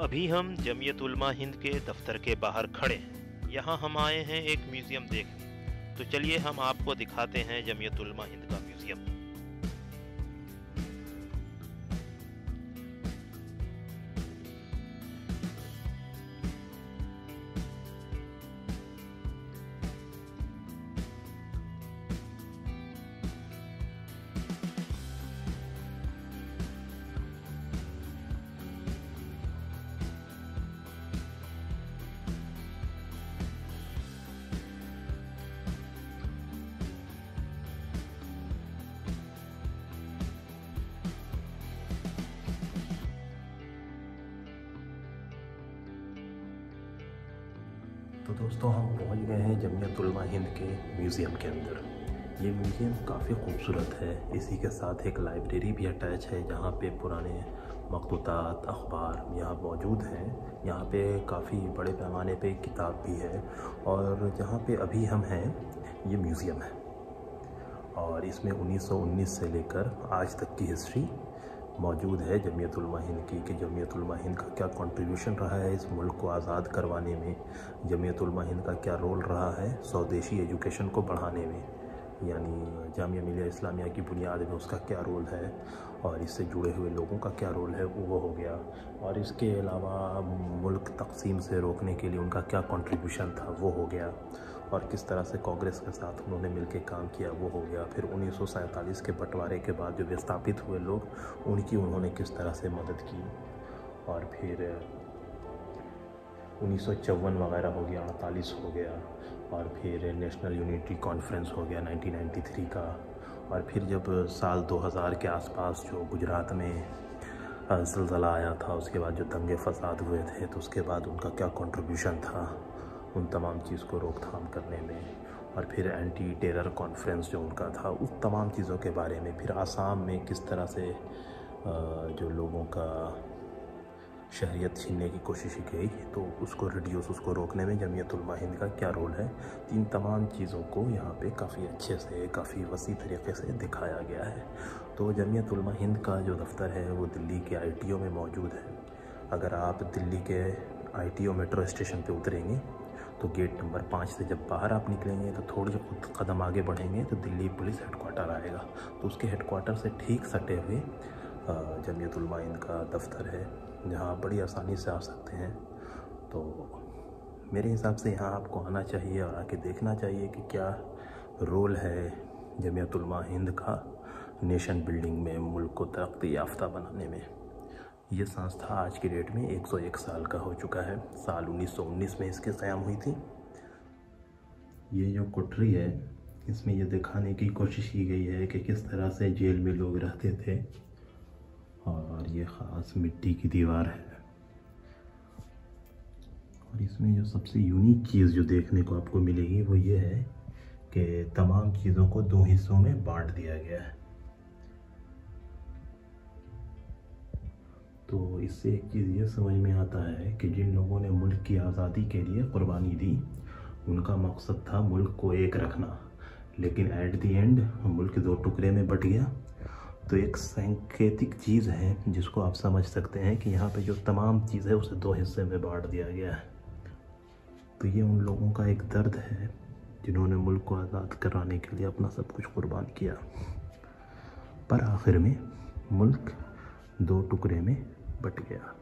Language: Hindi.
अभी हम जमीयत उलमा हिंद के दफ्तर के बाहर खड़े हैं। यहाँ हम आए हैं एक म्यूज़ियम देखने। तो चलिए हम आपको दिखाते हैं जमीयत उलमा हिंद का म्यूज़ियम। तो दोस्तों हम पहुंच गए हैं जमीयत उलमा हिंद के म्यूज़ियम के अंदर। ये म्यूज़ियम काफ़ी खूबसूरत है। इसी के साथ एक लाइब्रेरी भी अटैच है जहाँ पे पुराने मखतूतात अखबार यहाँ मौजूद हैं। यहाँ पे काफ़ी बड़े पैमाने पे किताब भी है और जहाँ पे अभी हम हैं ये म्यूज़ियम है और इसमें 1919 से लेकर आज तक की हिस्ट्री मौजूद है जमीयत उलमा हिंद की कि जमीयत उलमा हिंद का क्या कंट्रीब्यूशन रहा है इस मुल्क को आज़ाद करवाने में, जमीयत उलमा हिंद का क्या रोल रहा है स्वदेशी एजुकेशन को बढ़ाने में, यानी जामिया मिलिया इस्लामिया की बुनियाद में उसका क्या रोल है और इससे जुड़े हुए लोगों का क्या रोल है वो हो गया। और इसके अलावा मुल्क तकसीम से रोकने के लिए उनका क्या कंट्रीब्यूशन था वो हो गया और किस तरह से कांग्रेस के साथ उन्होंने मिलकर काम किया वो हो गया। फिर 1947 के बंटवारे के बाद जो विस्थापित हुए लोग उनकी उन्होंने किस तरह से मदद की और फिर 1954 वगैरह हो गया, 48 हो गया और फिर नेशनल यूनिटी कॉन्फ्रेंस हो गया 1993 का। और फिर जब साल 2000 के आसपास जो गुजरात में ज़लज़ला आया था उसके बाद जो दंगे फसाद हुए थे तो उसके बाद उनका क्या कंट्रीब्यूशन था उन तमाम चीज़ को रोकथाम करने में। और फिर एंटी टेरर कॉन्फ्रेंस जो उनका था उस तमाम चीज़ों के बारे में। फिर आसाम में किस तरह से जो लोगों का शहरियत छीनने की कोशिश की तो उसको रिड्यूस उसको रोकने में जमीयत उलमा हिंद का क्या रोल है, इन तमाम चीज़ों को यहाँ पे काफ़ी अच्छे से काफ़ी वसी तरीके से दिखाया गया है। तो जमीयत उलमा हिंद का जो दफ्तर है वो दिल्ली के ITO में मौजूद है। अगर आप दिल्ली के ITO मेट्रो स्टेशन पे उतरेंगे तो गेट नंबर 5 से जब बाहर आप निकलेंगे तो थोड़े से कुछ कदम आगे बढ़ेंगे तो दिल्ली पुलिस हेडक्वार्टर आएगा। तो उसके हेडक्वार्टर से ठीक सटे हुए जमीयत उलमा हिंद का दफ्तर है जहाँ आप बड़ी आसानी से आ सकते हैं। तो मेरे हिसाब से यहाँ आपको आना चाहिए और आके देखना चाहिए कि क्या रोल है जमीयत उलमा हिंद का नेशन बिल्डिंग में, मुल्क को तरक्की याफ्ता बनाने में। ये संस्था आज की डेट में 101 साल का हो चुका है। साल 1919 में इसकी क़याम हुई थी। ये जो कोठरी है इसमें ये दिखाने की कोशिश की गई है कि किस तरह से जेल में लोग रहते थे और ये ख़ास मिट्टी की दीवार है। और इसमें जो सबसे यूनिक चीज़ जो देखने को आपको मिलेगी वो ये है कि तमाम चीज़ों को 2 हिस्सों में बांट दिया गया है। तो इससे एक चीज़ ये समझ में आता है कि जिन लोगों ने मुल्क की आज़ादी के लिए क़ुरबानी दी उनका मकसद था मुल्क को एक रखना, लेकिन एट दी एंड मुल्क 2 टुकड़े में बट गया। तो एक सांकेतिक चीज़ है जिसको आप समझ सकते हैं कि यहाँ पे जो तमाम चीज़ है उसे 2 हिस्से में बांट दिया गया है। तो ये उन लोगों का एक दर्द है जिन्होंने मुल्क को आज़ाद कराने के लिए अपना सब कुछ कुर्बान किया, पर आखिर में मुल्क 2 टुकड़े में बट गया।